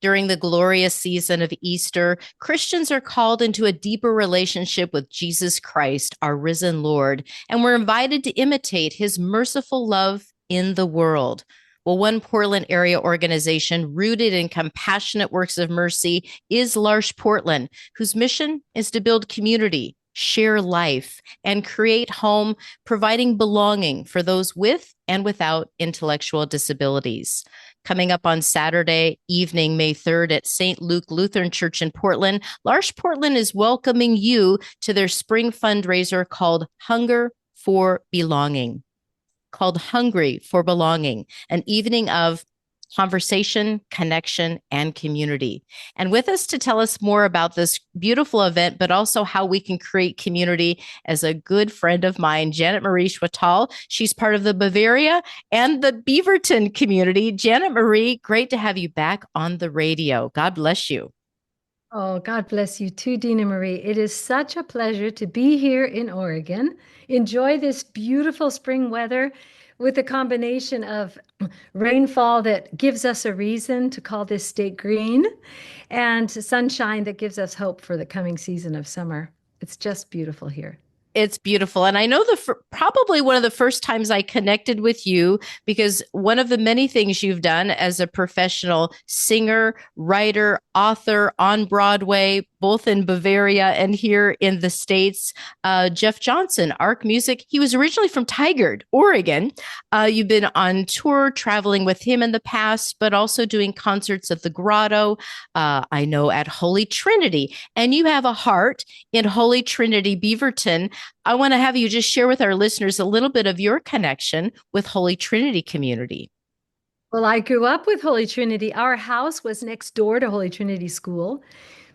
During the glorious season of Easter, Christians are called into a deeper relationship with Jesus Christ, our risen Lord, and we're invited to imitate his merciful love in the world. Well, one Portland area organization rooted in compassionate works of mercy is L'Arche Portland, whose mission is to build community, share life, and create home, providing belonging for those with and without intellectual disabilities. Coming up on Saturday evening, May 3rd at St. Luke Lutheran Church in Portland, L'Arche Portland is welcoming you to their spring fundraiser called Hunger for Belonging, called Hungry for Belonging, an evening of conversation, connection, and community. And with us to tell us more about this beautiful event, but also how we can create community, as a good friend of mine, Janet Marie Chvatal. She's part of the Bavaria and the Beaverton community. Janet Marie, great to have you back on the radio. God bless you. Oh, God bless you too, Dina Marie. It is such a pleasure to be here in Oregon. Enjoy this beautiful spring weather with a combination of rainfall that gives us a reason to call this state green and sunshine that gives us hope for the coming season of summer. It's just beautiful here. It's beautiful. And I know probably one of the first times I connected with you, because one of the many things you've done as a professional singer, writer, author on Broadway, both in Bavaria and here in the States. Jeff Johnson, Arc Music, he was originally from Tigard, Oregon. You've been on tour traveling with him in the past, but also doing concerts at the Grotto, I know at Holy Trinity. And you have a heart in Holy Trinity, Beaverton. I want to have you just share with our listeners a little bit of your connection with Holy Trinity community. Well, I grew up with Holy Trinity. Our house was next door to Holy Trinity School.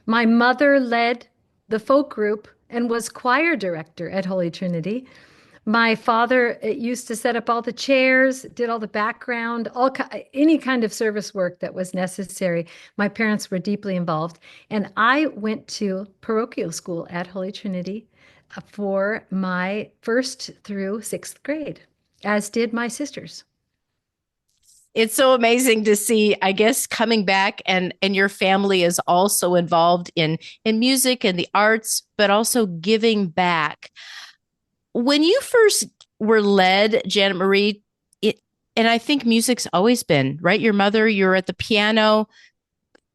My mother led the folk group and was choir director at Holy Trinity. My father used to set up all the chairs, did all the background, any kind of service work that was necessary. My parents were deeply involved. And I went to parochial school at Holy Trinity for my first through sixth grade, as did my sisters. It's so amazing to see, I guess, coming back, and your family is also involved in music and the arts, but also giving back. When you first were led, Janet Marie, and I think music's always been, right? Your mother, you're at the piano,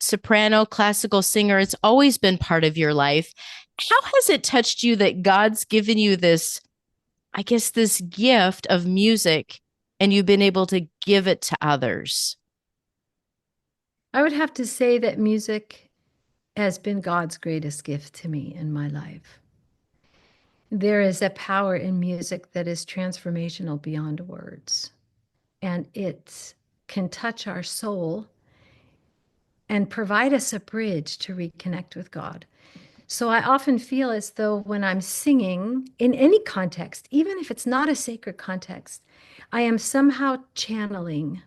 soprano, classical singer. It's always been part of your life. How has it touched you that God's given you this, I guess, this gift of music, and you've been able to give it to others? I would have to say that music has been God's greatest gift to me in my life. There is a power in music that is transformational beyond words, and it can touch our soul and provide us a bridge to reconnect with God. So I often feel as though when I'm singing in any context, even if it's not a sacred context, I am somehow channeling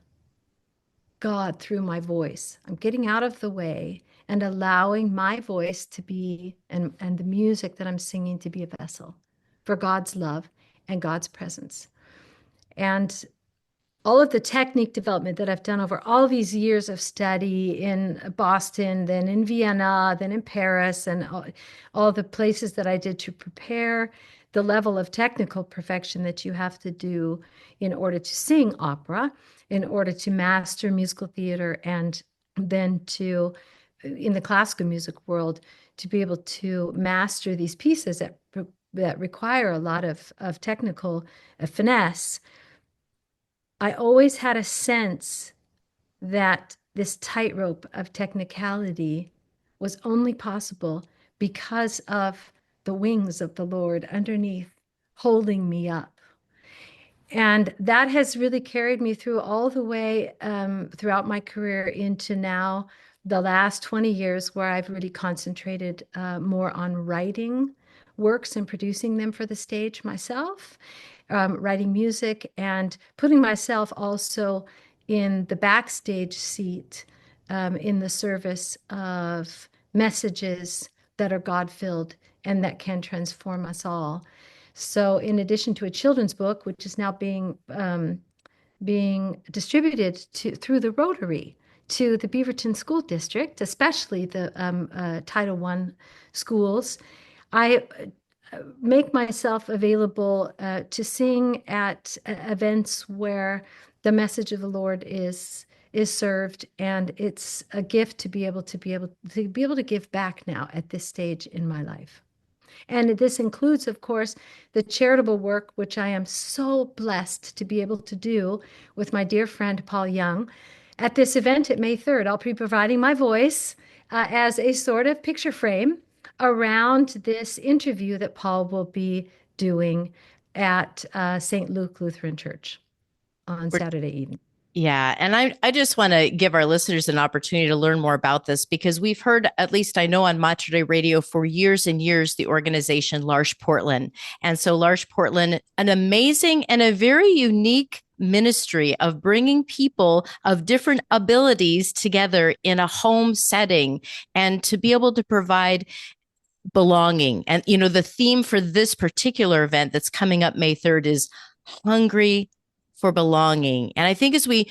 God through my voice. I'm getting out of the way and allowing my voice to be, and the music that I'm singing to be, a vessel for God's love and God's presence. And all of the technique development that I've done over all these years of study in Boston, then in Vienna, then in Paris, and all the places that I did to prepare the level of technical perfection that you have to do in order to sing opera, in order to master musical theater, and then to, in the classical music world, to be able to master these pieces that require a lot of technical finesse. I always had a sense that this tightrope of technicality was only possible because of the wings of the Lord underneath, holding me up. And that has really carried me through all the way throughout my career into now the last 20 years, where I've really concentrated more on writing works and producing them for the stage myself, writing music and putting myself also in the backstage seat in the service of messages that are God-filled and that can transform us all. So in addition to a children's book, which is now being distributed through the Rotary to the Beaverton School District, especially the Title I schools. I make myself available to sing at events where the message of the Lord is served, and it's a gift to be able to give back now at this stage in my life. And this includes, of course, the charitable work, which I am so blessed to be able to do with my dear friend Paul Young. At this event at May 3rd, I'll be providing my voice as a sort of picture frame around this interview that Paul will be doing at St. Luke Lutheran Church on We're Saturday evening. Yeah. And I just want to give our listeners an opportunity to learn more about this because we've heard, at least I know on Mater Dei Radio for years and years, the organization L'Arche Portland. And so L'Arche Portland, an amazing and a very unique ministry of bringing people of different abilities together in a home setting and to be able to provide belonging. And, you know, the theme for this particular event that's coming up May 3rd is hungry for belonging. And I think as we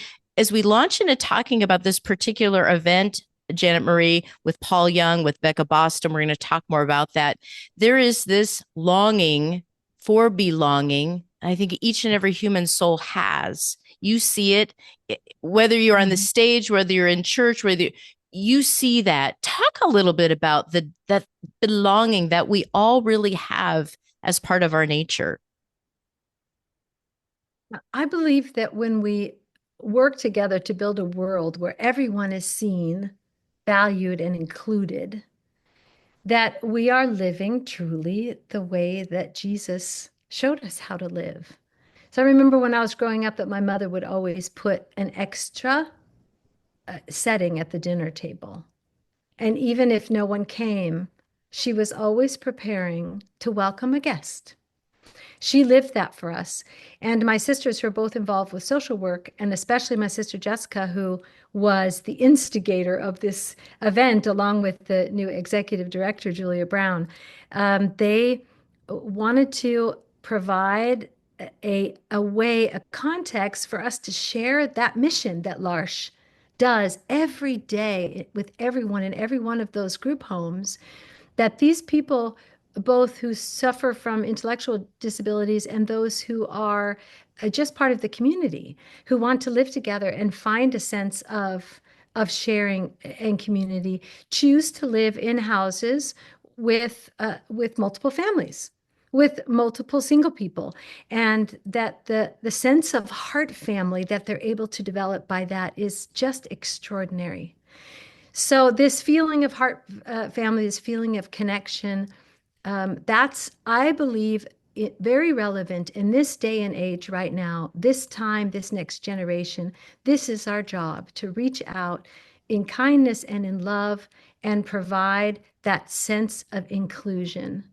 launch into talking about this particular event, Janet Marie, with Paul Young, with Becca Boston, we're going to talk more about that. There is this longing for belonging. I think each and every human soul has. You see it, whether you're on the stage, whether you're in church, whether you see that. Talk a little bit about that belonging that we all really have as part of our nature. I believe that when we work together to build a world where everyone is seen, valued, and included, that we are living truly the way that Jesus showed us how to live. So I remember when I was growing up that my mother would always put an extra setting at the dinner table. And even if no one came, she was always preparing to welcome a guest. She lived that for us. And my sisters, who are both involved with social work, and especially my sister Jessica, who was the instigator of this event, along with the new executive director, Julia Brown, they wanted to provide a way, a context for us to share that mission that L'Arche does every day with everyone in every one of those group homes, that these people, both who suffer from intellectual disabilities and those who are just part of the community, who want to live together and find a sense of sharing and community, choose to live in houses with multiple families, with multiple single people, and that the sense of heart family that they're able to develop by that is just extraordinary. So this feeling of heart family, this feeling of connection, that's, I believe, very relevant in this day and age right now, this time, this next generation. This is our job, to reach out in kindness and in love and provide that sense of inclusion.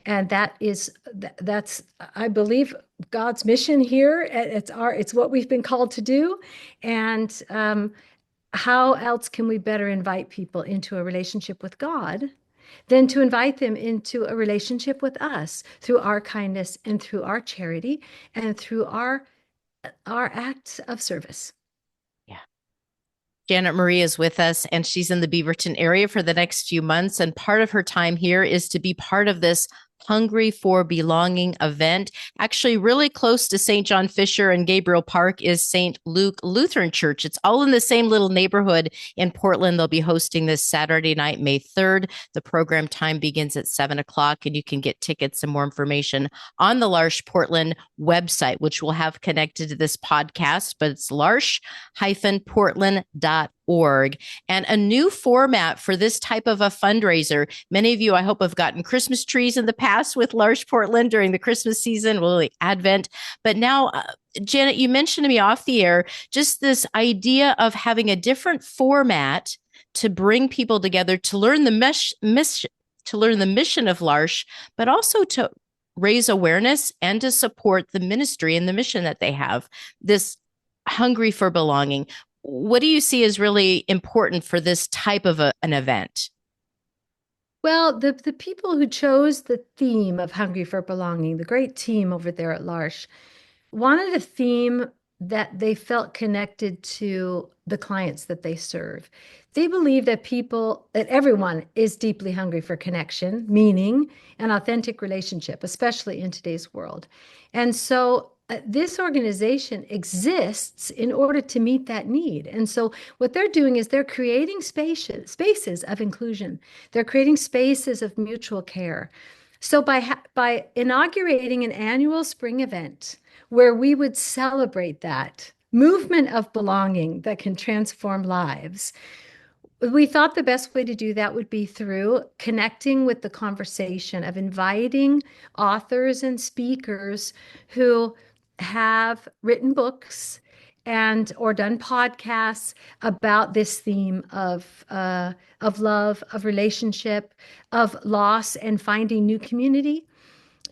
And that's, I believe, God's mission here. It's what we've been called to do. And how else can we better invite people into a relationship with God than to invite them into a relationship with us through our kindness and through our charity and through our acts of service? Yeah. Janet Marie is with us, and she's in the Beaverton area for the next few months. And part of her time here is to be part of this Hungry for Belonging event. Actually, really close to St. John Fisher and Gabriel Park is St. Luke Lutheran Church. It's all in the same little neighborhood in Portland. They'll be hosting this Saturday night, May 3rd. The program time begins at 7 o'clock, and you can get tickets and more information on the L'Arche Portland website, which we'll have connected to this podcast, but it's l'arche-portland.org. And a new format for this type of a fundraiser. Many of you, I hope, have gotten Christmas trees in the past with L'Arche Portland during the Christmas season, well, the Advent. But now, Janet, you mentioned to me off the air just this idea of having a different format to bring people together to learn the mission of L'Arche, but also to raise awareness and to support the ministry and the mission that they have. This hungry for belonging. What do you see as really important for this type of an event? Well, the people who chose the theme of Hungry for Belonging, the great team over there at L'Arche, wanted a theme that they felt connected to the clients that they serve. They believe that that everyone is deeply hungry for connection, meaning an authentic relationship, especially in today's world. And so this organization exists in order to meet that need. And so what they're doing is they're creating spaces of inclusion. They're creating spaces of mutual care. So by inaugurating an annual spring event where we would celebrate that movement of belonging that can transform lives, we thought the best way to do that would be through connecting with the conversation of inviting authors and speakers who have written books and or done podcasts about this theme of love, of relationship, of loss, and finding new community.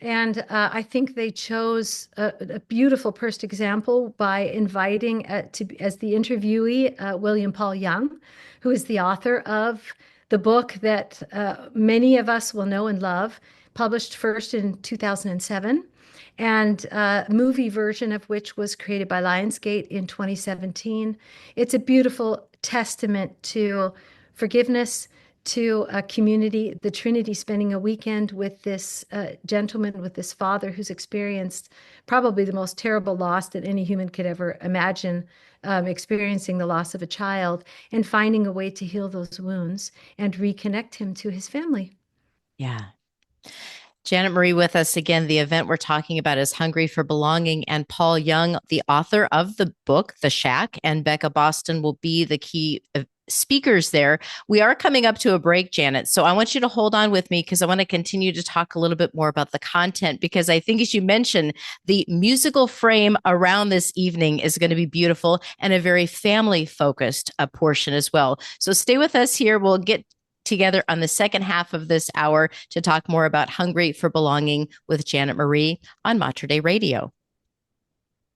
And I think they chose a beautiful first example by inviting as the interviewee William Paul Young, who is the author of the book that many of us will know and love, published first in 2007, and movie version of which was created by Lionsgate in 2017. It's a beautiful testament to forgiveness, to a community, the Trinity spending a weekend with this gentleman, with this father who's experienced probably the most terrible loss that any human could ever imagine, experiencing the loss of a child, and finding a way to heal those wounds and reconnect him to his family. Yeah. Janet Marie with us again. The event we're talking about is Hungry for Belonging, and Paul Young, the author of the book, The Shack, and BECCA Boston will be the key speakers there. We are coming up to a break, Janet. So I want you to hold on with me because I want to continue to talk a little bit more about the content, because I think, as you mentioned, the musical frame around this evening is going to be beautiful and a very family focused portion as well. So stay with us here. We'll get together on the second half of this hour to talk more about Hungry for Belonging with Janet Marie on Mater Dei Radio.